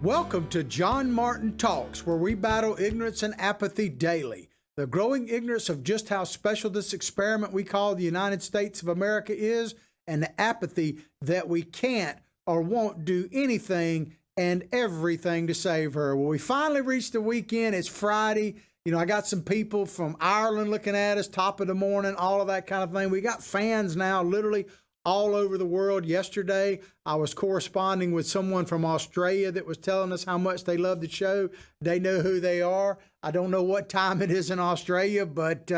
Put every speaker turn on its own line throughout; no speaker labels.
Welcome to John Martin Talks, where we battle ignorance and apathy daily. The growing ignorance of just how special this experiment we call the United States of America is, and the apathy that we can't or won't do anything and everything to save her. Well, we finally reached the weekend. It's Friday. You know, I got some people from Ireland looking at us, top of the morning, all of that kind of thing. We got fans now literally all over the world. Yesterday, I was corresponding with someone from Australia that was telling us how much they love the show. They know who they are. I don't know what time it is in Australia, but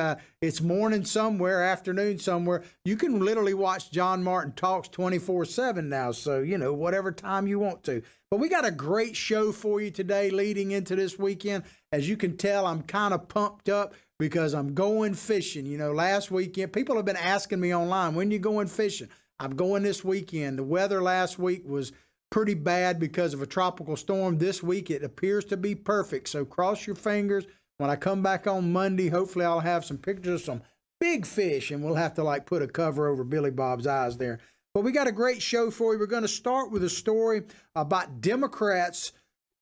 it's morning somewhere, afternoon somewhere. You can literally watch John Martin Talks 24/7 now, so, you know, whatever time you want to. But we got a great show for you today leading into this weekend. As you can tell, I'm kind of pumped up because I'm going fishing. You know, last weekend, people have been asking me online, when you going fishing? I'm going this weekend. The weather last week was pretty bad because of a tropical storm. This week, it appears to be perfect. So cross your fingers. When I come back on Monday, hopefully I'll have some pictures of some big fish, and we'll have to like put a cover over Billy Bob's eyes there. But we got a great show for you. We're going to start with a story about Democrats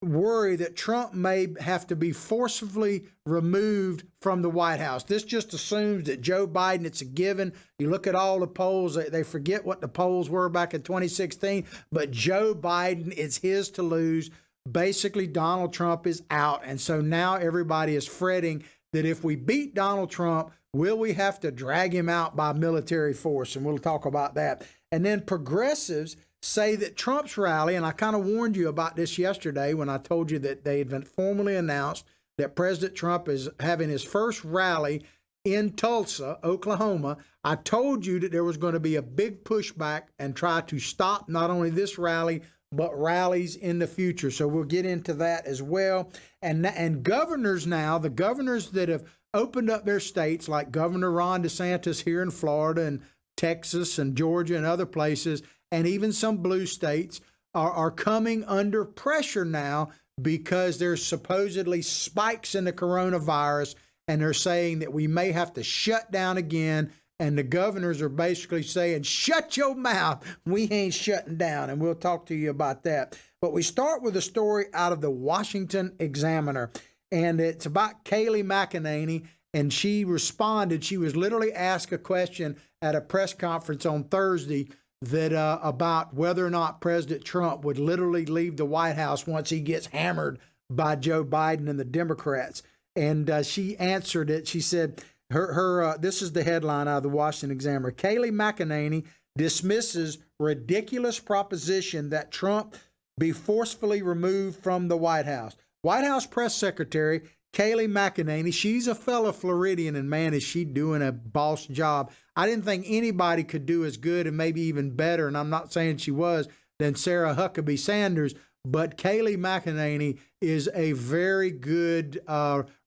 worry that Trump may have to be forcibly removed from the White House. This just assumes that Joe Biden, it's a given. You look at all the polls, they forget what the polls were back in 2016, but Joe Biden, it's his to lose. Basically, Donald Trump is out. And so now everybody is fretting that if we beat Donald Trump, will we have to drag him out by military force? And we'll talk about that. And then progressives say that Trump's rally, and I kind of warned you about this yesterday when I told you that they had been formally announced that President Trump is having his first rally in Tulsa, Oklahoma. I told you that there was going to be a big pushback and try to stop not only this rally, but rallies in the future. So we'll get into that as well. And governors now, the governors that have opened up their states, like Governor Ron DeSantis here in Florida and Texas and Georgia and other places, and even some blue states are coming under pressure now because there's supposedly spikes in the coronavirus, and they're saying that we may have to shut down again. And the governors are basically saying, shut your mouth. We ain't shutting down. And we'll talk to you about that. But we start with a story out of the Washington Examiner, and it's about Kayleigh McEnany. And she responded. She was literally asked a question at a press conference on Thursday that about whether or not President Trump would literally leave the White House once he gets hammered by Joe Biden and the Democrats. And she answered it. She said, this is the headline out of the Washington Examiner. Kayleigh McEnany dismisses ridiculous proposition that Trump be forcefully removed from the White House. White House Press Secretary Kayleigh McEnany, she's a fellow Floridian, and man, is she doing a boss job. I didn't think anybody could do as good and maybe even better, and I'm not saying she was, than Sarah Huckabee Sanders, but Kayleigh McEnany is a very good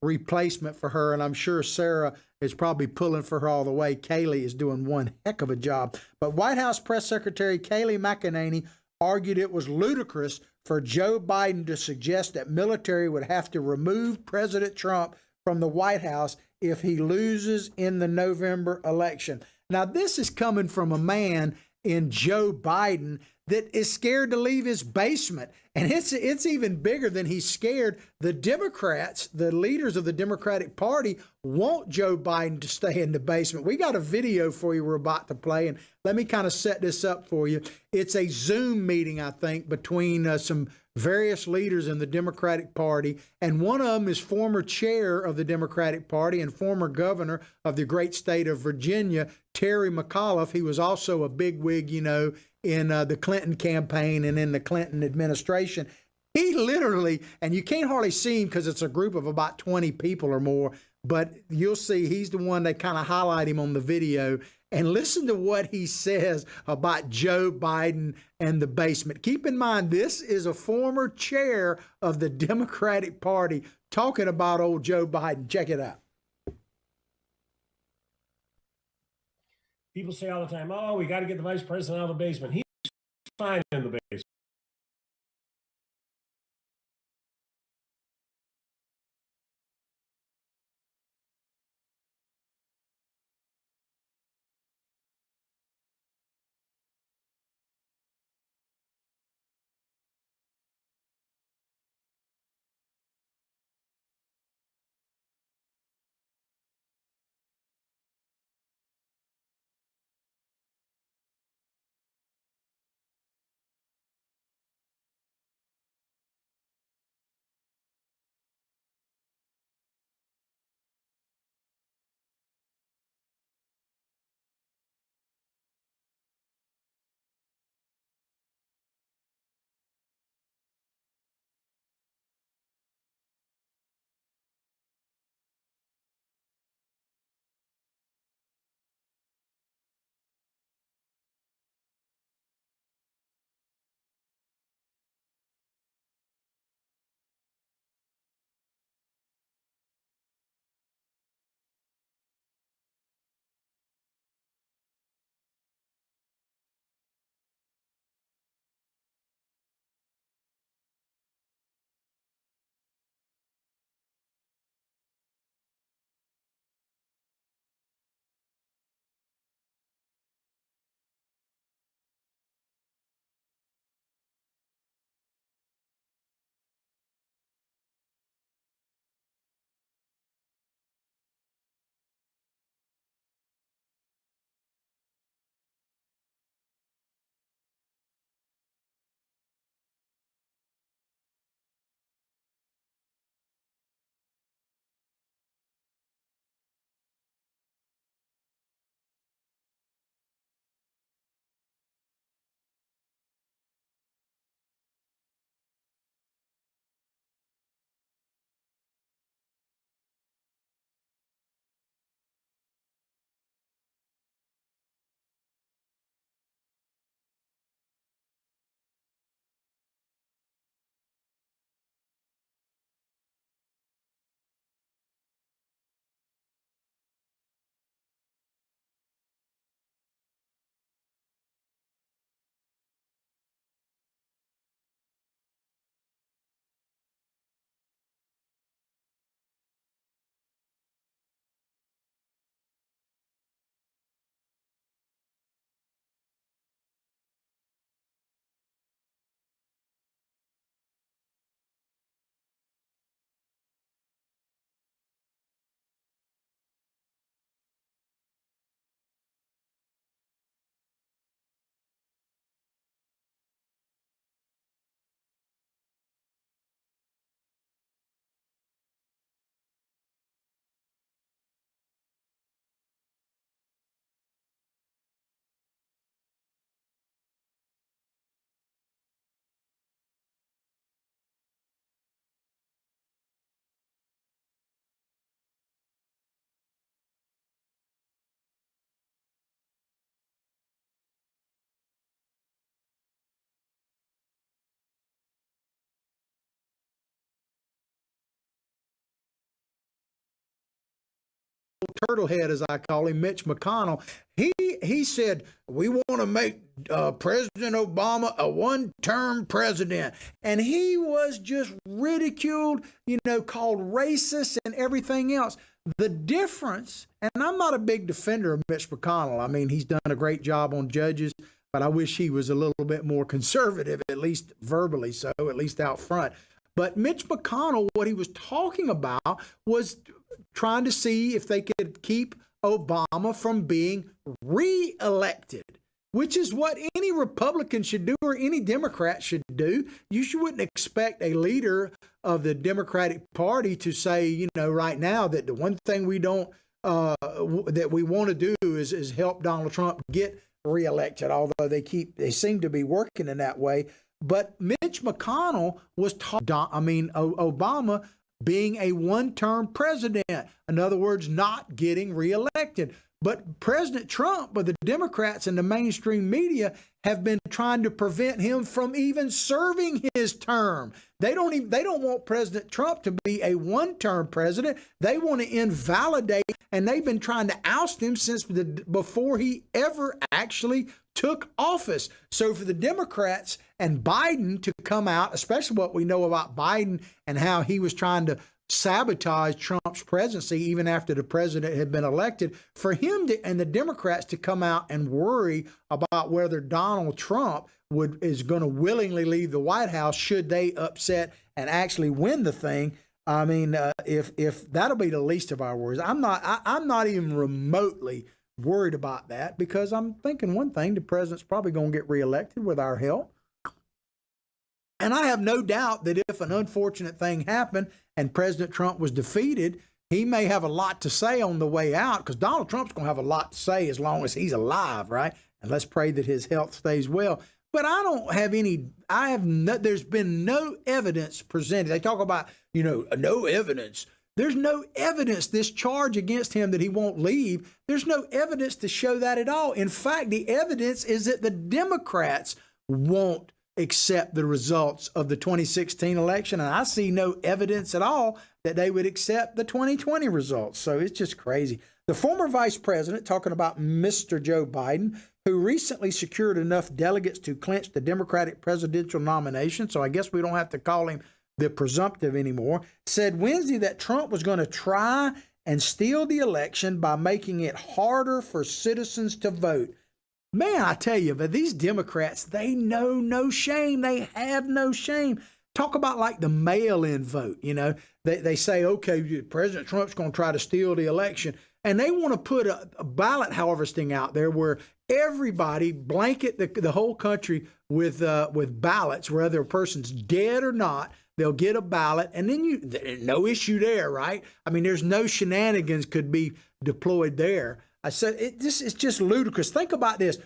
replacement for her, and I'm sure Sarah is probably pulling for her all the way. Kayleigh is doing one heck of a job. But White House Press Secretary Kayleigh McEnany argued it was ludicrous for Joe Biden to suggest that military would have to remove President Trump from the White House if he loses in the November election. Now, this is coming from a man in Joe Biden that is scared to leave his basement. And it's even bigger than he's scared. The Democrats, the leaders of the Democratic Party, want Joe Biden to stay in the basement. We got a video for you we're about to play, and let me kind of set this up for you. It's a Zoom meeting, I think, between some various leaders in the Democratic Party, and one of them is former chair of the Democratic Party and former governor of the great state of Virginia, Terry McAuliffe. He was also a bigwig, you know, in the Clinton campaign and in the Clinton administration. He literally, and you can't hardly see him because it's a group of about 20 people or more, but you'll see he's the one they kind of highlight him on the video. And listen to what he says about Joe Biden and the basement. Keep in mind, this is a former chair of the Democratic Party talking about old Joe Biden. Check it out.
People say all the time, oh, we got to get the vice president out of the basement. He's fine in the basement.
turtlehead, as I call him, Mitch McConnell, he said, we want to make President Obama a one-term president. And he was just ridiculed, called racist and everything else. The difference, and I'm not a big defender of Mitch McConnell. I mean, he's done a great job on judges, but I wish he was a little bit more conservative, at least verbally so, at least out front. But Mitch McConnell, what he was talking about was trying to see if they could keep Obama from being reelected, which is what any Republican should do or any Democrat should do. You wouldn't expect a leader of the Democratic Party to say, right now that the one thing we don't that we want to do is help Donald Trump get reelected, although they seem to be working in that way. But Mitch McConnell was Obama being a one-term president. In other words, not getting reelected. But President Trump, but the Democrats and the mainstream media have been trying to prevent him from even serving his term. They don't want President Trump to be a one-term president. They want to invalidate, and they've been trying to oust him since before he ever actually took office. So for the Democrats and Biden to come out, especially what we know about Biden and how he was trying to sabotage Trump's presidency even after the president had been elected, for him and the Democrats to come out and worry about whether Donald Trump is going to willingly leave the White House should they upset and actually win the thing. I mean, if that'll be the least of our worries. I'm not even remotely worried about that, because I'm thinking one thing: the president's probably going to get reelected with our help. And I have no doubt that if an unfortunate thing happened and President Trump was defeated, he may have a lot to say on the way out, because Donald Trump's going to have a lot to say as long as he's alive, right? And let's pray that his health stays well. But there's been no evidence presented. They talk about, no evidence. There's no evidence, this charge against him that he won't leave. There's no evidence to show that at all. In fact, the evidence is that the Democrats won't accept the results of the 2016 election. And I see no evidence at all that they would accept the 2020 results. So it's just crazy. The former vice president, talking about Mr. Joe Biden, who recently secured enough delegates to clinch the Democratic presidential nomination, so I guess we don't have to call him the presumptive anymore, said Wednesday that Trump was going to try and steal the election by making it harder for citizens to vote. Man, I tell you, but these Democrats, they know no shame. They have no shame. Talk about like the mail-in vote. They say, okay, President Trump's going to try to steal the election. And they want to put a ballot harvesting out there where everybody blanket the whole country with ballots, whether a person's dead or not. They'll get a ballot, and then no issue there, right? I mean, there's no shenanigans could be deployed there. I said, it's just ludicrous. Think about this,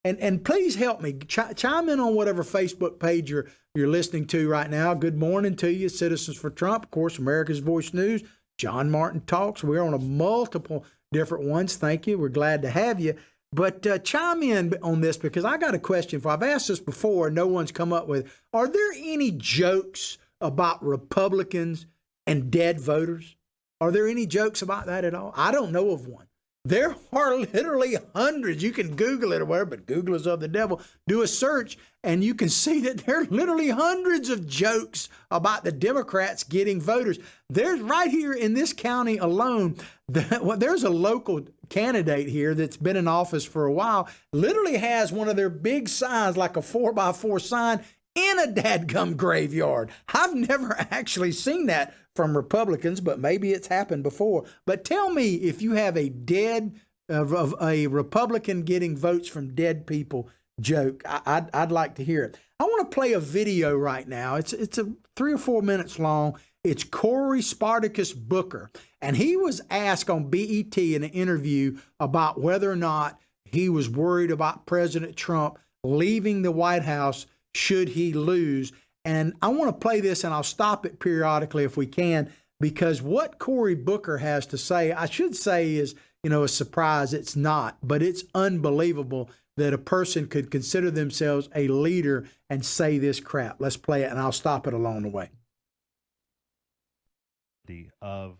and please help me. Chime in on whatever Facebook page you're listening to right now. Good morning to you, Citizens for Trump. Of course, America's Voice News, John Martin Talks. We're on a multiple different ones. Thank you. We're glad to have you. But chime in on this, because I got a question for. I've asked this before, and no one's come up with. Are there any jokes about Republicans and dead voters? Are there any jokes about that at all? I don't know of one. There are literally hundreds. You can Google it or whatever, but Google is of the devil. Do a search, and you can see that there are literally hundreds of jokes about the Democrats getting voters. There's right here in this county alone, there's a local candidate here that's been in office for a while, literally has one of their big signs, like a 4x4 sign, in a dadgum graveyard. I've never actually seen that from Republicans, but maybe it's happened before. But tell me if you have a a Republican getting votes from dead people joke. I'd like to hear it. I want to play a video right now. It's 3 or 4 minutes long. It's Cory Spartacus Booker, and he was asked on BET in an interview about whether or not he was worried about President Trump leaving the White House should he lose. And I want to play this, and I'll stop it periodically if we can, because what Cory Booker has to say, I should say, is, a surprise. It's not, but it's unbelievable that a person could consider themselves a leader and say this crap. Let's play it, and I'll stop it along the way.
Of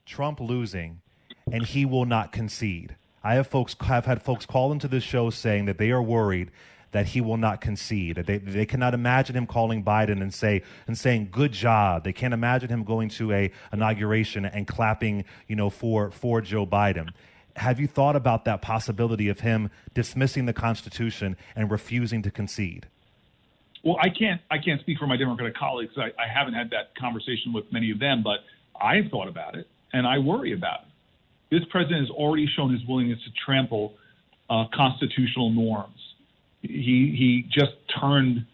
Trump losing and he will not concede. I have had folks call into this show saying that they are worried that he will not concede. That they cannot imagine him calling Biden and saying good job. They can't imagine him going to a inauguration and clapping, for Joe Biden. Have you thought about that possibility of him dismissing the Constitution and refusing to concede?
Well, I can't speak for my Democratic colleagues. I haven't had that conversation with many of them, but I've thought about it and I worry about it. This president has already shown his willingness to trample constitutional norms. He just turned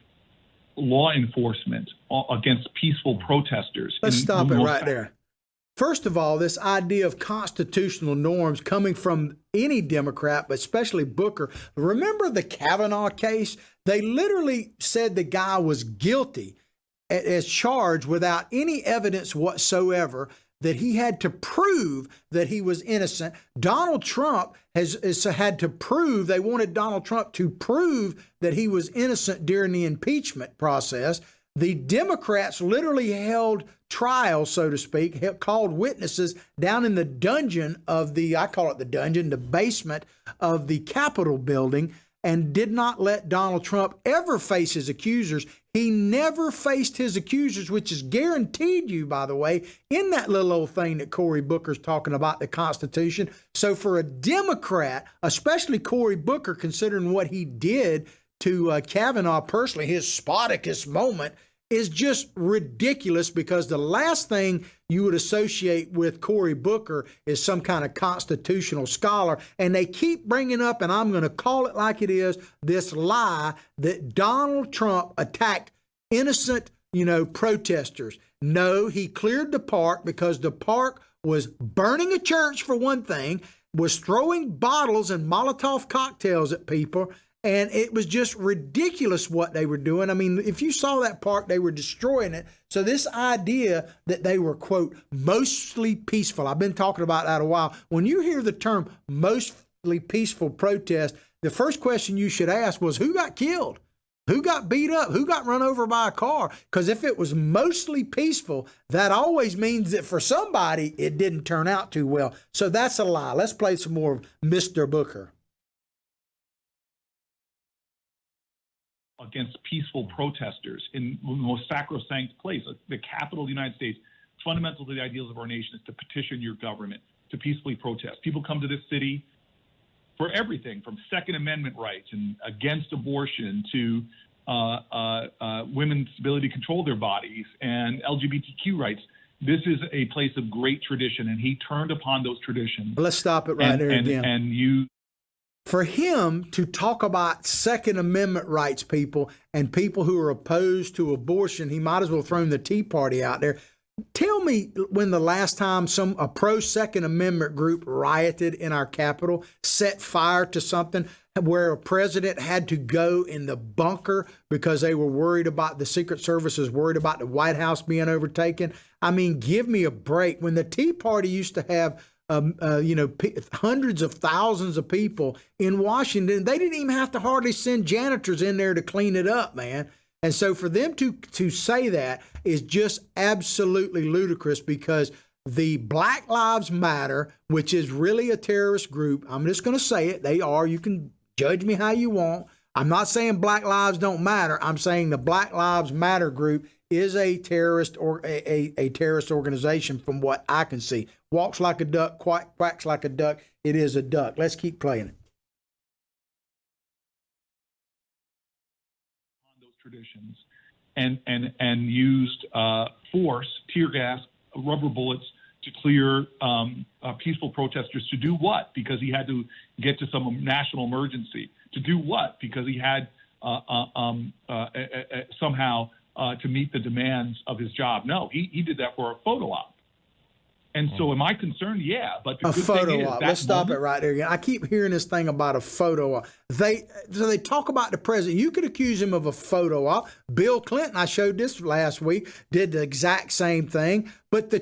law enforcement against peaceful protesters.
Let's stop it right there. First of all, this idea of constitutional norms coming from any Democrat, but especially Booker. Remember the Kavanaugh case? They literally said the guy was guilty as charged without any evidence whatsoever, that he had to prove that he was innocent. Donald Trump has had to prove, they wanted Donald Trump to prove that he was innocent during the impeachment process. The Democrats literally held trials, so to speak, called witnesses down in the dungeon of I call it the dungeon, the basement of the Capitol building, and did not let Donald Trump ever face his accusers. He never faced his accusers, which is guaranteed you, by the way, in that little old thing that Cory Booker's talking about, the Constitution. So for a Democrat, especially Cory Booker, considering what he did to Kavanaugh personally, his Spartacus moment, is just ridiculous, because the last thing you would associate with Cory Booker is some kind of constitutional scholar. And they keep bringing up, and I'm going to call it like it is, this lie that Donald Trump attacked innocent, protesters. No, he cleared the park because the park was burning a church, for one thing, was throwing bottles and Molotov cocktails at people. And it was just ridiculous what they were doing. I mean, if you saw that park, they were destroying it. So this idea that they were, quote, mostly peaceful, I've been talking about that a while. When you hear the term mostly peaceful protest, the first question you should ask was, who got killed? Who got beat up? Who got run over by a car? Because if it was mostly peaceful, that always means that for somebody, it didn't turn out too well. So that's a lie. Let's play some more of Mr. Booker.
Against peaceful protesters in the most sacrosanct place, the capital of the United States. Fundamental to the ideals of our nation is to petition your government, to peacefully protest. People come to this city for everything from Second Amendment rights and against abortion to women's ability to control their bodies and LGBTQ rights. This is a place of great tradition, and he turned upon those traditions.
Let's stop it right there again.
And you.
For him to talk about Second Amendment rights, people, and people who are opposed to abortion, he might as well throw the Tea Party out there. Tell me when the last time a pro-Second Amendment group rioted in our Capitol, set fire to something, where a president had to go in the bunker because they were worried about the Secret Service was worried about the White House being overtaken. I mean, give me a break. When the Tea Party used to have hundreds of thousands of people in Washington, they didn't even have to hardly send janitors in there to clean it up, man. And so for them to say that is just absolutely ludicrous, because the Black Lives Matter, which is really a terrorist group, I'm just going to say it, they are. You can judge me how you want. I'm not saying Black Lives don't matter. I'm saying the Black Lives Matter group is a terrorist or a terrorist organization from what I can see. Walks like a duck, quacks like a duck. It is a duck. Let's keep playing it.
On those traditions, and used force, tear gas, rubber bullets to clear peaceful protesters. To do what? Because he had to get to some national emergency. To do what? Because he had somehow to meet the demands of his job. No, he did that for a photo op. And so am I concerned? Yeah. But the
a
good
photo
thing is,
op. Let's stop it right there again. I keep hearing this thing about a photo op. They talk about the president. You could accuse him of a photo op. Bill Clinton, I showed this last week, did the exact same thing. But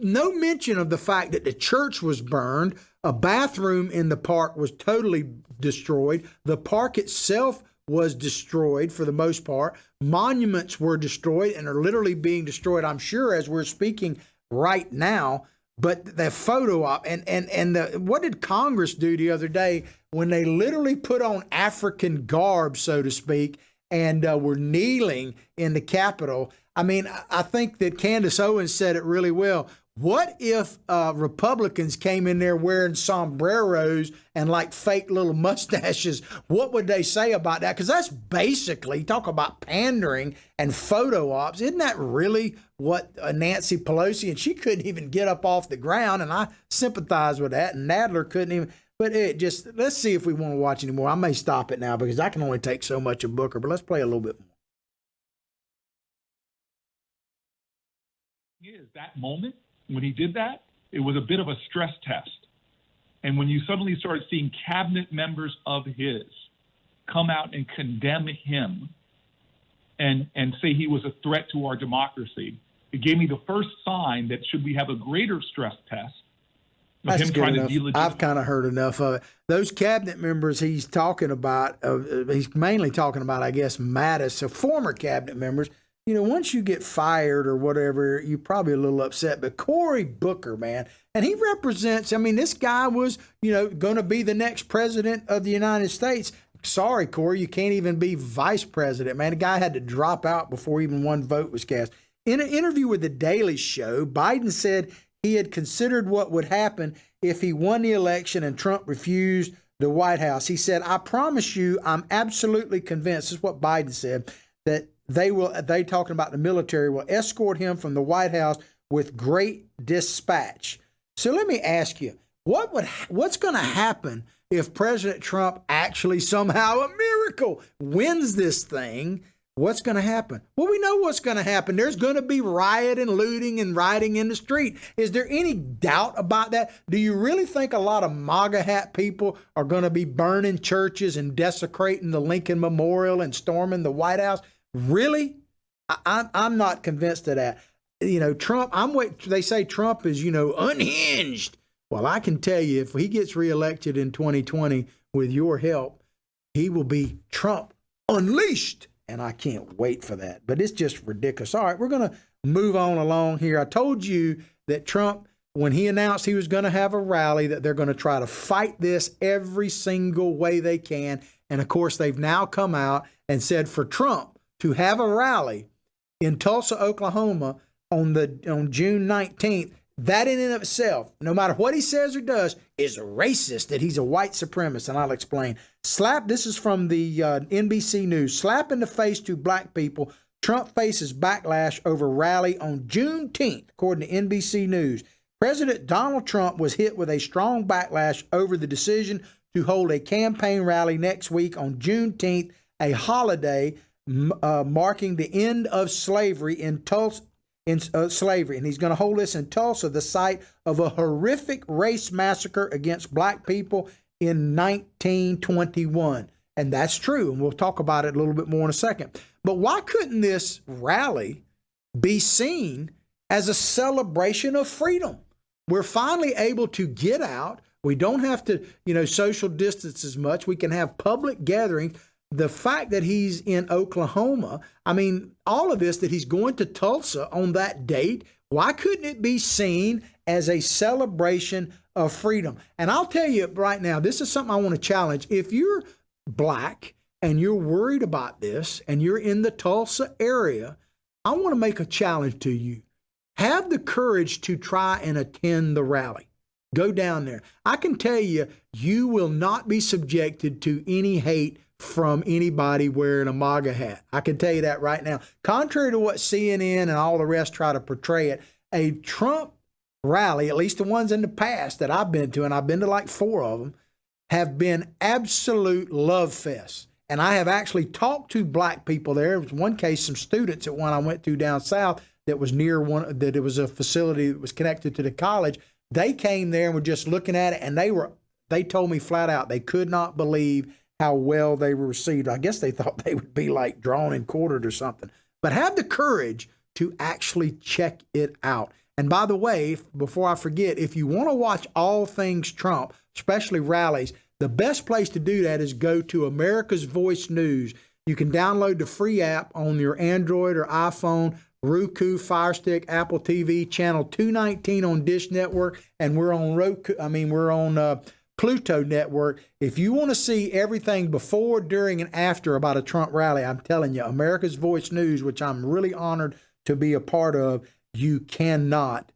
no mention of the fact that the church was burned. A bathroom in the park was totally destroyed. The park itself was destroyed for the most part. Monuments were destroyed and are literally being destroyed, I'm sure, as we're speaking right now. But the photo op what did Congress do the other day when they literally put on African garb, so to speak, and were kneeling in the Capitol? I mean, I think that Candace Owens said it really well. What if Republicans came in there wearing sombreros and like fake little mustaches? What would they say about that? Because that's basically, talk about pandering and photo ops. Isn't that really what Nancy Pelosi, and she couldn't even get up off the ground, and I sympathize with that, and Nadler couldn't even. But it just, let's see if we want to watch anymore. I may stop it now because I can only take so much of Booker, but let's play a little bit more.
Is that moment when he did that, it was a bit of a stress test. And when you suddenly started seeing cabinet members of his come out and condemn him and say he was a threat to our democracy, it gave me the first sign that should we have a greater stress test of
That's
him
good
trying
enough.
to delegitimize.
I've kind of heard enough of it. Those cabinet members he's talking about, he's mainly talking about, I guess, Mattis, so former cabinet members. You know, once you get fired or whatever, you're probably a little upset. But Cory Booker, man, and he represents, I mean, this guy was, you know, going to be the next president of the United States. Sorry, Cory, you can't even be vice president, man. The guy had to drop out before even one vote was cast. In an interview with The Daily Show, Biden said he had considered what would happen if he won the election and Trump refused the White House. He said, I promise you, I'm absolutely convinced, this is what Biden said, that they talking about the military will escort him from the White House with great dispatch. So let me ask you, what's going to happen if President Trump actually somehow, a miracle, wins this thing? What's going to happen? Well, we know what's going to happen. There's going to be riot and looting and rioting in the street. Is there any doubt about that? Do you really think a lot of MAGA hat people are going to be burning churches and desecrating the Lincoln Memorial and storming the White House? Really? I'm not convinced of that. You know, Trump, they say Trump is, you know, unhinged. Well, I can tell you, if he gets reelected in 2020 with your help, he will be Trump unleashed. And I can't wait for that. But it's just ridiculous. All right, we're going to move on along here. I told you that Trump, when he announced he was going to have a rally, that they're going to try to fight this every single way they can. And of course, they've now come out and said for Trump to have a rally in Tulsa, Oklahoma on June 19th, that in and of itself, no matter what he says or does, is racist, that he's a white supremacist, and I'll explain. This is from the NBC News. Slap in the face to black people. Trump faces backlash over rally on Juneteenth, according to NBC News. President Donald Trump was hit with a strong backlash over the decision to hold a campaign rally next week on Juneteenth, a holiday marking the end of slavery in Tulsa. And he's going to hold this in Tulsa, the site of a horrific race massacre against black people in 1921. And that's true, and we'll talk about it a little bit more in a second. But why couldn't this rally be seen as a celebration of freedom? We're finally able to get out. We don't have to, social distance as much. We can have public gatherings. The fact that he's in Oklahoma, all of this, that he's going to Tulsa on that date, why couldn't it be seen as a celebration of freedom? And I'll tell you right now, this is something I want to challenge. If you're black and you're worried about this and you're in the Tulsa area, I want to make a challenge to you. Have the courage to try and attend the rally. Go down there. I can tell you, you will not be subjected to any hate from anybody wearing a MAGA hat. I can tell you that right now. Contrary to what CNN and all the rest try to portray it, a Trump rally, at least the ones in the past that I've been to, and I've been to like 4 of them, have been absolute love fests. And I have actually talked to black people there. There was one case, some students at one I went to down south that was near one, that it was a facility that was connected to the college. They came there and were just looking at it, and they told me flat out they could not believe how well they were received. I guess they thought they would be like drawn and quartered or something. But have the courage to actually check it out. And by the way, before I forget, if you want to watch all things Trump, especially rallies, the best place to do that is go to America's Voice News. You can download the free app on your Android or iPhone Roku, Fire Stick, Apple TV, channel 219 on Dish Network, and we're on Pluto Network. If you want to see everything before, during, and after about a Trump rally, I'm telling you, America's Voice News, which I'm really honored to be a part of, you cannot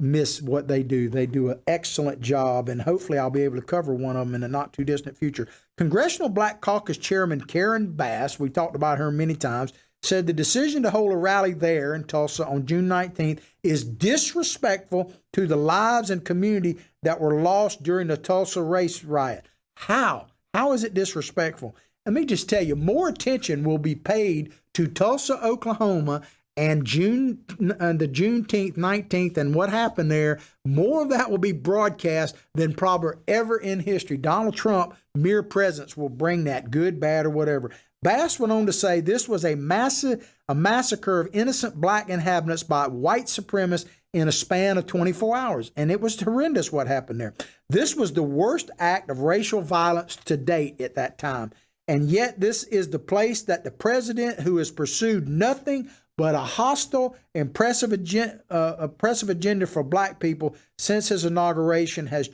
miss what they do. They do an excellent job, and hopefully I'll be able to cover one of them in the not too distant future. Congressional Black Caucus Chairman Karen Bass, we talked about her many times, said the decision to hold a rally there in Tulsa on June 19th is disrespectful to the lives and community that were lost during the Tulsa race riot. How? How is it disrespectful? Let me just tell you, more attention will be paid to Tulsa, Oklahoma, and the Juneteenth, 19th, and what happened there. More of that will be broadcast than probably ever in history. Donald Trump, mere presence, will bring that, good, bad, or whatever. Bass went on to say this was a massacre of innocent black inhabitants by white supremacists in a span of 24 hours. And it was horrendous what happened there. This was the worst act of racial violence to date at that time. And yet this is the place that the president, who has pursued nothing but a hostile, oppressive agenda for black people since his inauguration, has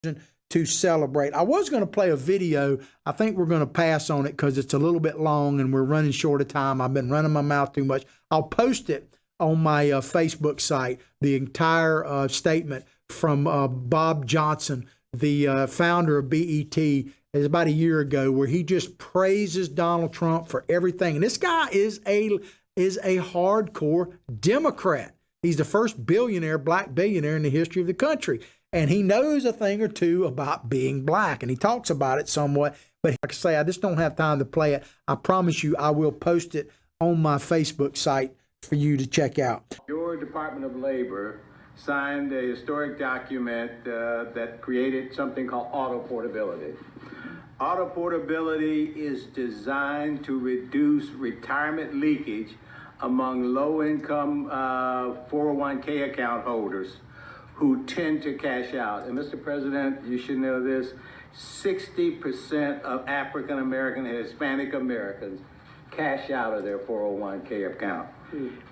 chosen to celebrate. I was going to play a video. I think we're going to pass on it because it's a little bit long and we're running short of time. I've been running my mouth too much. I'll post it on my Facebook site, the entire statement from Bob Johnson, the founder of BET. It's about a year ago, where he just praises Donald Trump for everything. And this guy is a hardcore Democrat. He's the first black billionaire in the history of the country. And he knows a thing or two about being black. And he talks about it somewhat. But like I say, I just don't have time to play it. I promise you I will post it on my Facebook site for you to check out.
Your Department of Labor signed a historic document that created something called auto portability. Auto portability is designed to reduce retirement leakage among low-income 401k account holders who tend to cash out. And Mr. President, you should know this, 60% of African American and Hispanic Americans cash out of their 401k account.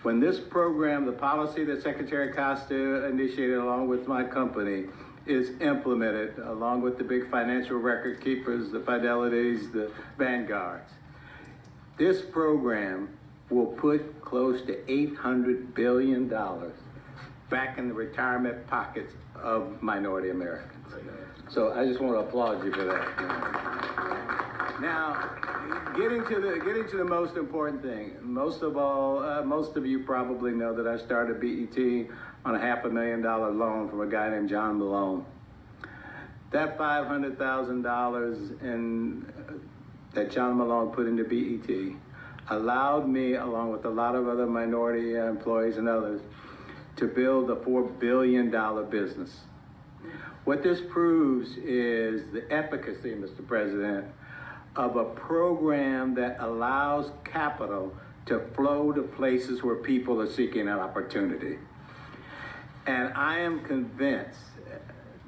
When this program, the policy that Secretary Costa initiated along with my company, is implemented, along with the big financial record keepers, the Fidelities, the Vanguards, this program will put close to $800 billion back in the retirement pockets of minority Americans. So I just want to applaud you for that. Now, getting to the most important thing. Most of you probably know that I started BET on a $500,000 loan from a guy named John Malone. That $500,000 that John Malone put into BET allowed me, along with a lot of other minority employees and others, to build a $4 billion business. What this proves is the efficacy, Mr. President, of a program that allows capital to flow to places where people are seeking an opportunity. And I am convinced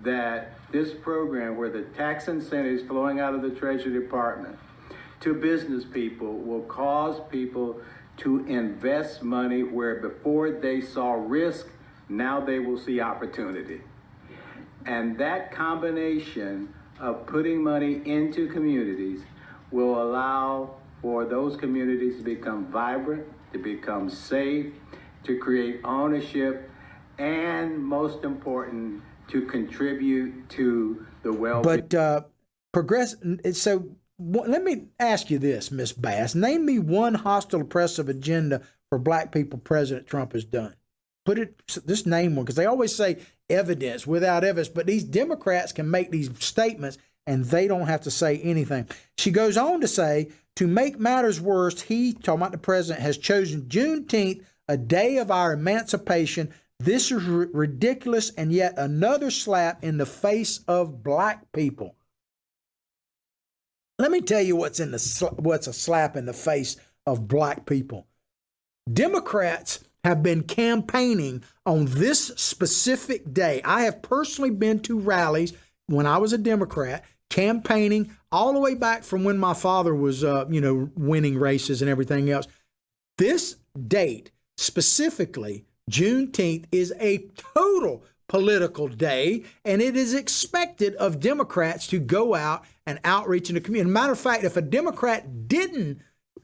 that this program, where the tax incentives flowing out of the Treasury Department to business people, will cause people to invest money where before they saw risk, now they will see opportunity. And that combination of putting money into communities will allow for those communities to become vibrant, to become safe, to create ownership, and most important, to contribute to the well-being.
But let me ask you this, Ms. Bass. Name me one hostile, oppressive agenda for black people President Trump has done. Just name one, because they always say evidence without evidence, but these Democrats can make these statements and they don't have to say anything. She goes on to say, to make matters worse, he, talking about the president, has chosen Juneteenth, a day of our emancipation. This is ridiculous and yet another slap in the face of black people. Let me tell you what's a slap in the face of black people. Democrats have been campaigning on this specific day. I have personally been to rallies when I was a Democrat, campaigning all the way back from when my father was, winning races and everything else. This date, specifically Juneteenth, is a total political day, and it is expected of Democrats to go out and outreach in the community. Matter of fact, if a Democrat didn't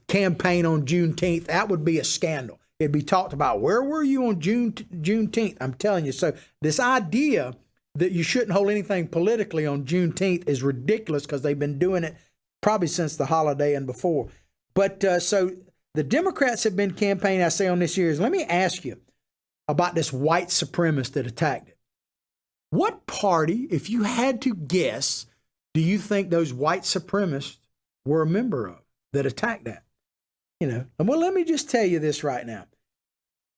campaign on Juneteenth, that would be a scandal. It'd be talked about. Where were you on Juneteenth? I'm telling you. So this idea that you shouldn't hold anything politically on Juneteenth is ridiculous, because they've been doing it probably since the holiday and before. But so the Democrats have been campaigning, I say, on this year's. Let me ask you about this white supremacist that attacked it. What party, if you had to guess, do you think those white supremacists were a member of that attacked that? You know, well, let me just tell you this right now.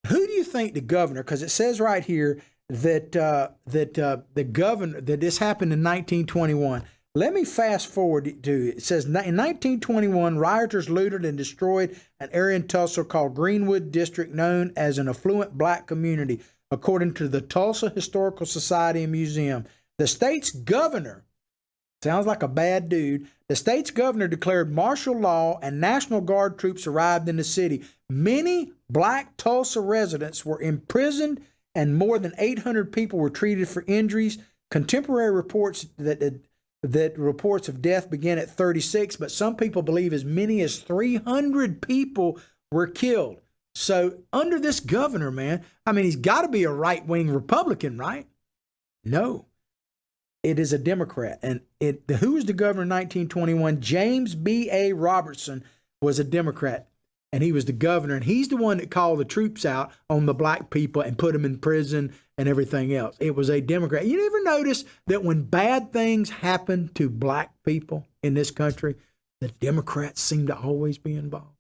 Who do you think the governor, because it says right here that the governor, that this happened in 1921. Let me fast forward to it. It says, in 1921, rioters looted and destroyed an area in Tulsa called Greenwood District, known as an affluent black community, according to the Tulsa Historical Society and Museum. The state's governor, sounds like a bad dude, the state's governor declared martial law and National Guard troops arrived in the city. Many black Tulsa residents were imprisoned and more than 800 people were treated for injuries. Contemporary reports that reports of death began at 36, but some people believe as many as 300 people were killed. So under this governor, man, I mean, he's got to be a right-wing Republican, right? No, it is a Democrat. And who was the governor in 1921? James B.A. Robertson was a Democrat, and he was the governor, and he's the one that called the troops out on the black people and put them in prison and everything else. It was a Democrat. You ever notice that when bad things happen to black people in this country, the Democrats seem to always be involved?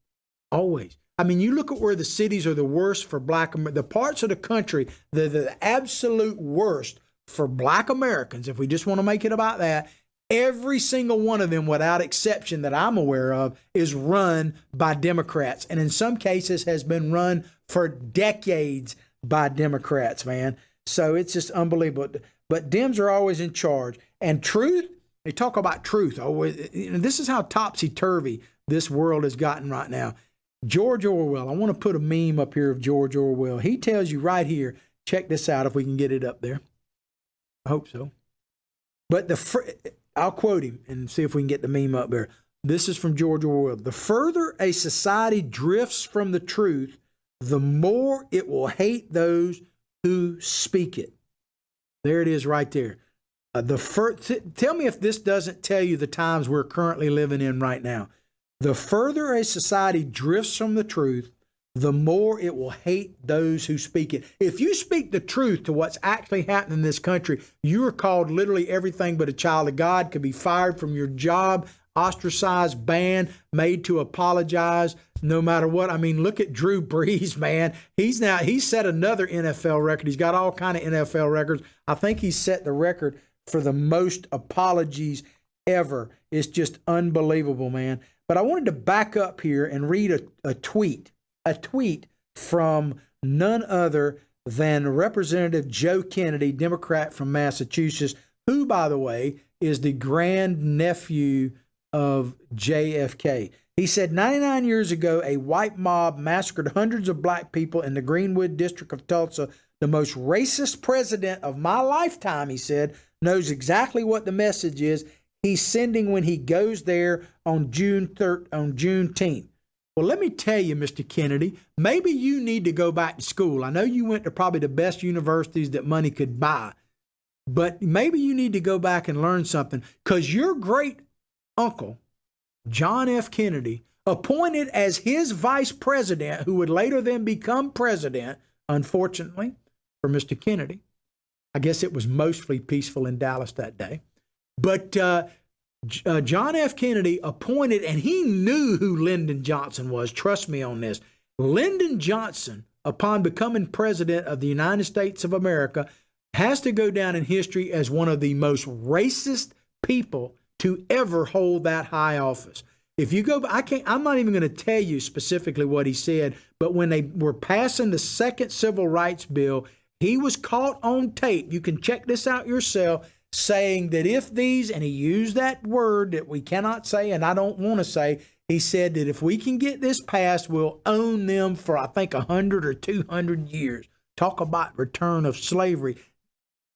Always. I mean, you look at where the cities are the worst for black, the parts of the country, the absolute worst for black Americans, if we just want to make it about that, every single one of them, without exception that I'm aware of, is run by Democrats. And in some cases has been run for decades by Democrats, man. So it's just unbelievable. But Dems are always in charge. And truth, they talk about truth. This is how topsy-turvy this world has gotten right now. George Orwell, I want to put a meme up here of George Orwell. He tells you right here, check this out if we can get it up there. I hope so. But I'll quote him and see if we can get the meme up there. This is from George Orwell. The further a society drifts from the truth, the more it will hate those who speak it. There it is right there. Tell me if this doesn't tell you the times we're currently living in right now. The further a society drifts from the truth, the more it will hate those who speak it. If you speak the truth to what's actually happening in this country, you are called literally everything but a child of God, could be fired from your job, ostracized, banned, made to apologize, no matter what. I mean, look at Drew Brees, man. He's set another NFL record. He's got all kind of NFL records. I think he's set the record for the most apologies ever. It's just unbelievable, man. But I wanted to back up here and read a tweet from none other than Representative Joe Kennedy, Democrat from Massachusetts, who, by the way, is the grandnephew of JFK. He said, 99 years ago, a white mob massacred hundreds of black people in the Greenwood District of Tulsa. The most racist president of my lifetime, he said, knows exactly what the message is he's sending when he goes there on Juneteenth. Well, let me tell you, Mr. Kennedy, maybe you need to go back to school. I know you went to probably the best universities that money could buy, but maybe you need to go back and learn something, because your great uncle, John F. Kennedy, appointed as his vice president, who would later then become president, unfortunately for Mr. Kennedy. I guess it was mostly peaceful in Dallas that day. But John F. Kennedy appointed, and he knew who Lyndon Johnson was. Trust me on this. Lyndon Johnson, upon becoming president of the United States of America, has to go down in history as one of the most racist people to ever hold that high office. If you go, I'm not even going to tell you specifically what he said, but when they were passing the second civil rights bill, he was caught on tape. You can check this out yourself, saying that if these, and he used that word that we cannot say and I don't want to say, He said that if we can get this passed, we'll own them for, I think, 100 or 200 years. Talk about return of slavery.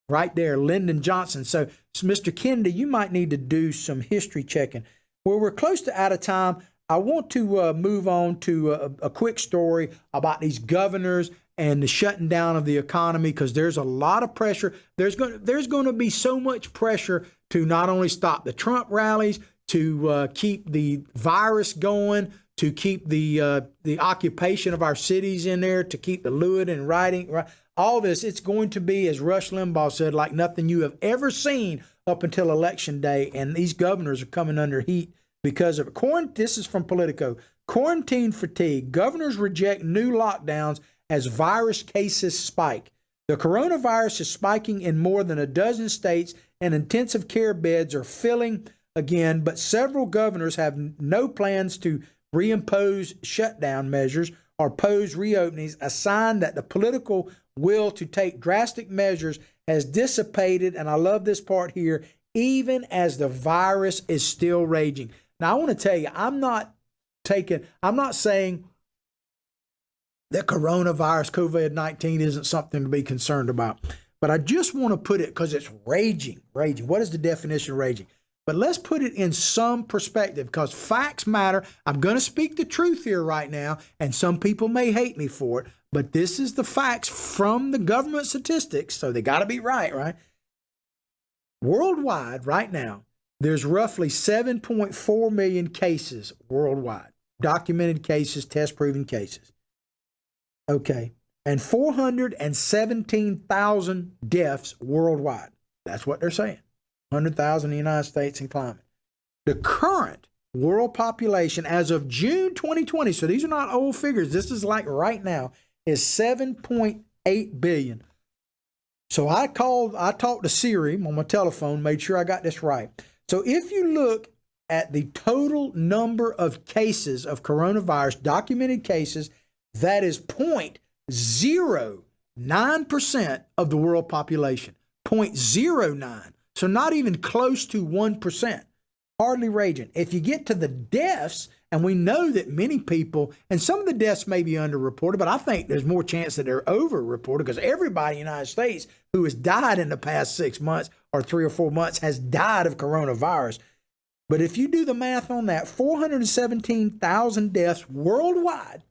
Right there, Lyndon Johnson. So Mr. Kennedy, you might need to do some history checking. Well, we're close to out of time. I want to move on to a quick story about these governors and the shutting down of the economy, because there's a lot of pressure. There's going to be so much pressure to not only stop the Trump rallies, to keep the virus going, to keep the occupation of our cities in there, to keep the lewd and rioting. All this, it's going to be, as Rush Limbaugh said, like nothing you have ever seen up until Election Day. And these governors are coming under heat because of it. This is from Politico. Quarantine fatigue. Governors reject new lockdowns as virus cases spike. The coronavirus is spiking in more than a dozen states, and intensive care beds are filling again, but several governors have no plans to reimpose shutdown measures or pose reopenings, a sign that the political will to take drastic measures has dissipated. And I love this part here, even as the virus is still raging. Now, I want to tell you, I'm not saying that coronavirus, COVID-19 isn't something to be concerned about, but I just want to put it, because it's raging. What is the definition of raging? But let's put it in some perspective, because facts matter. I'm going to speak the truth here right now, and some people may hate me for it, but this is the facts from the government statistics, so they got to be right? Worldwide, right now, there's roughly 7.4 million cases worldwide, documented cases, test-proven cases. Okay, and 417,000 deaths worldwide. That's what they're saying. 100,000 in the United States and climbing. The current world population as of June 2020, so these are not old figures, this is like right now, is 7.8 billion. So I talked to Siri on my telephone, made sure I got this right. So if you look at the total number of cases of coronavirus, documented cases, that is 0.09% of the world population. 0.09. So not even close to 1%. Hardly raging. If you get to the deaths, and we know that many people, and some of the deaths may be underreported, but I think there's more chance that they're overreported, because everybody in the United States who has died in the past 6 months or 3 or 4 months has died of coronavirus. But if you do the math on that, 417,000 deaths worldwide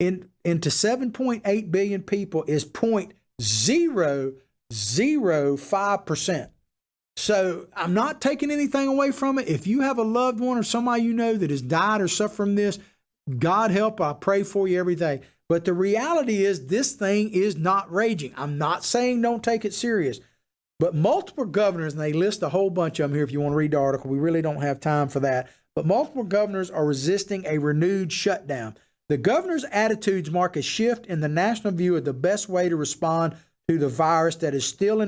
into 7.8 billion people is 0.005%. So I'm not taking anything away from it. If you have a loved one or somebody you know that has died or suffered from this, God help, I pray for you every day. But the reality is this thing is not raging. I'm not saying don't take it serious. But multiple governors, and they list a whole bunch of them here if you want to read the article. We really don't have time for that. But multiple governors are resisting a renewed shutdown. The governor's attitudes mark a shift in the national view of the best way to respond to the virus that is still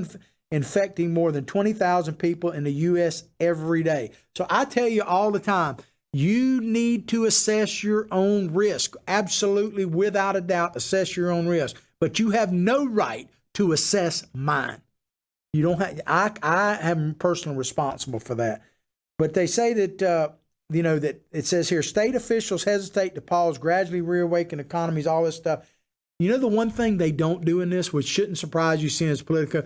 infecting more than 20,000 people in the U.S. every day. So I tell you all the time, you need to assess your own risk. Absolutely, without a doubt, assess your own risk. But you have no right to assess mine. You don't have. I am personally responsible for that. But they say that that it says here, state officials hesitate to pause gradually reawaken economies, all this stuff. You know, the one thing they don't do in this, which shouldn't surprise you seeing as Politico,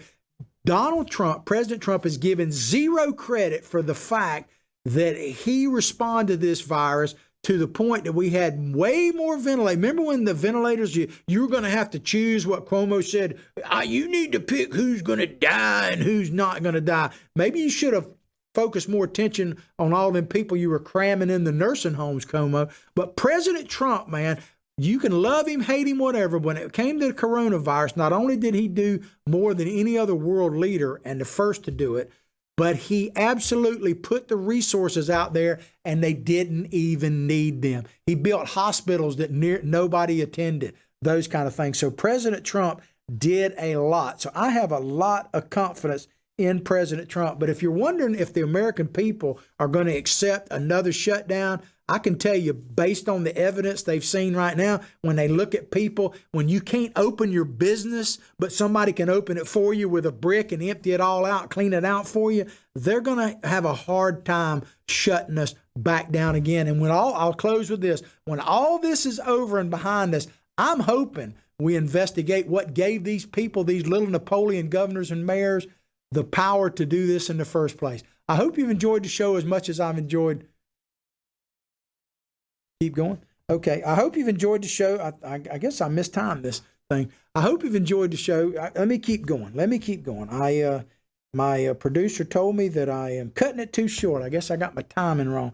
President Trump is given zero credit for the fact that he responded to this virus to the point that we had way more ventilators. Remember when the ventilators, you were going to have to choose what Cuomo said, you need to pick who's going to die and who's not going to die. Maybe you should have focused more attention on all them people you were cramming in the nursing homes, Cuomo. But President Trump, man, you can love him, hate him, whatever. When it came to the coronavirus, not only did he do more than any other world leader and the first to do it, but he absolutely put the resources out there and they didn't even need them. He built hospitals that nobody attended, those kind of things. So President Trump did a lot. So I have a lot of confidence in President Trump. But if you're wondering if the American people are going to accept another shutdown, I can tell you, based on the evidence they've seen right now, when they look at people, when you can't open your business, but somebody can open it for you with a brick and empty it all out, clean it out for you, they're going to have a hard time shutting us back down again. And I'll close with this. When all this is over and behind us, I'm hoping we investigate what gave these people, these little Napoleon governors and mayors, the power to do this in the first place. I hope you've enjoyed the show as much as I've enjoyed. Keep going. Okay. I hope you've enjoyed the show. I guess I mistimed this thing. I hope you've enjoyed the show. Let me keep going. My producer told me that I am cutting it too short. I guess I got my timing wrong.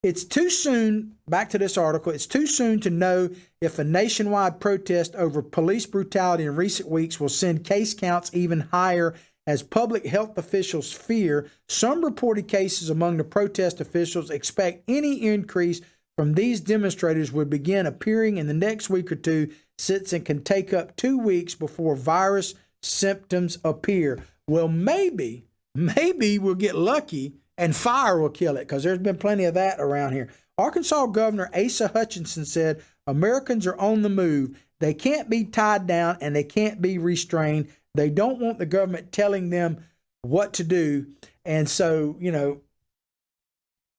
It's too soon, back to this article, it's too soon to know if a nationwide protest over police brutality in recent weeks will send case counts even higher as public health officials fear some reported cases among the protest officials expect any increase from these demonstrators would begin appearing in the next week or two, since it can take up 2 weeks before virus symptoms appear. Well, maybe we'll get lucky and fire will kill it, because there's been plenty of that around here. Arkansas Governor Asa Hutchinson said Americans are on the move. They can't be tied down and they can't be restrained. They don't want the government telling them what to do. And so,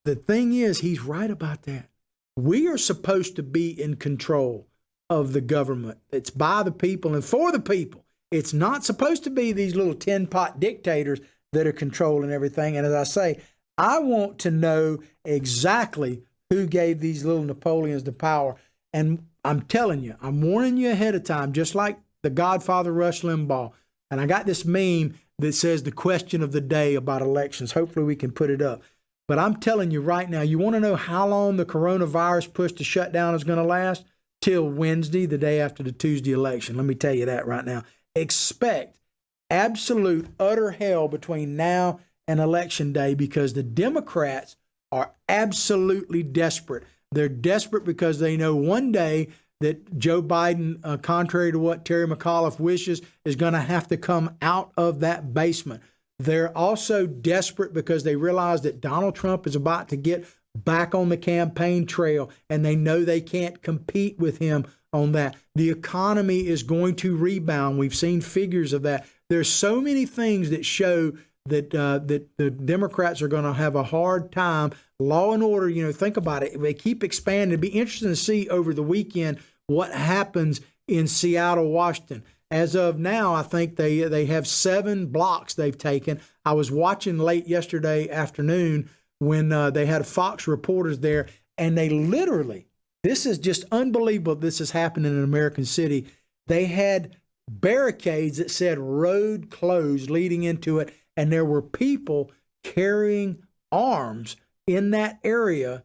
the thing is, he's right about that. We are supposed to be in control of the government. It's by the people and for the people. It's not supposed to be these little tin pot dictators that are controlling everything. And as I say, I want to know exactly who gave these little Napoleons the power. And I'm telling you, I'm warning you ahead of time, just like the Godfather Rush Limbaugh. And I got this meme that says the question of the day about elections. Hopefully we can put it up. But I'm telling you right now, you want to know how long the coronavirus push to shut down is going to last? Till Wednesday, the day after the Tuesday election. Let me tell you that right now. Expect absolute, utter hell between now and Election Day, because the Democrats are absolutely desperate. They're desperate because they know one day that Joe Biden, contrary to what Terry McAuliffe wishes, is going to have to come out of that basement. They're also desperate because they realize that Donald Trump is about to get back on the campaign trail, and they know they can't compete with him on that. The economy is going to rebound. We've seen figures of that. There's so many things that show that the Democrats are going to have a hard time. Law and order, think about it. They keep expanding. It'd be interesting to see over the weekend what happens in Seattle, Washington. As of now, I think they have 7 blocks they've taken. I was watching late yesterday afternoon when they had Fox reporters there, and they literally, this is just unbelievable this is happening in an American city. They had barricades that said road closed leading into it, and there were people carrying arms in that area,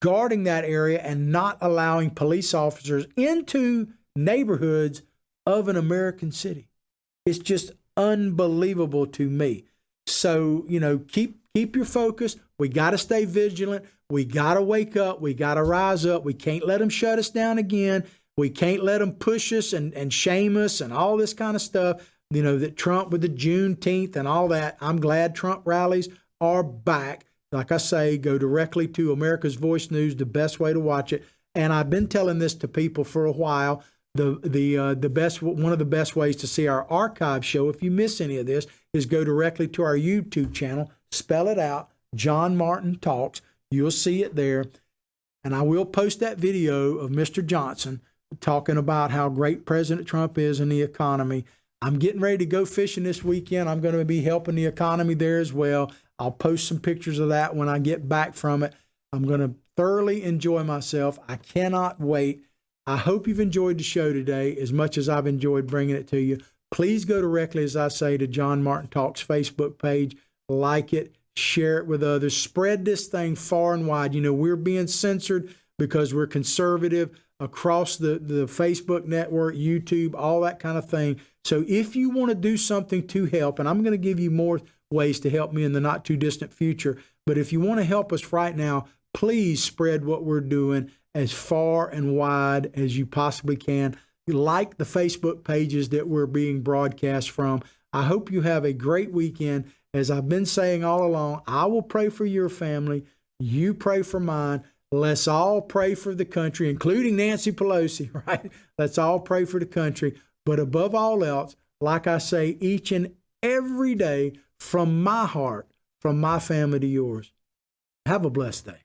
guarding that area, and not allowing police officers into neighborhoods of an American city. It's just unbelievable to me. So, keep your focus. We got to stay vigilant. We got to wake up. We got to rise up. We can't let them shut us down again. We can't let them push us and shame us and all this kind of stuff. That Trump with the Juneteenth and all that. I'm glad Trump rallies are back. Like I say, go directly to America's Voice News, the best way to watch it. And I've been telling this to people for a while. One of the best ways to see our archive show, if you miss any of this, is go directly to our YouTube channel. Spell it out, John Martin Talks. You'll see it there. And I will post that video of Mr. Johnson talking about how great President Trump is in the economy. I'm getting ready to go fishing this weekend. I'm going to be helping the economy there as well. I'll post some pictures of that when I get back from it. I'm going to thoroughly enjoy myself. I cannot wait. I hope you've enjoyed the show today as much as I've enjoyed bringing it to you. Please go directly, as I say, to John Martin Talks Facebook page. Like it, share it with others. Spread this thing far and wide. We're being censored because we're conservative across the Facebook network, YouTube, all that kind of thing. So if you want to do something to help, and I'm going to give you more ways to help me in the not too distant future, but if you want to help us right now, please spread what we're doing as far and wide as you possibly can. Like the Facebook pages that we're being broadcast from. I hope you have a great weekend. As I've been saying all along, I will pray for your family. You pray for mine. Let's all pray for the country, including Nancy Pelosi, right? Let's all pray for the country. But above all else, like I say, each and every day, from my heart, from my family to yours, have a blessed day.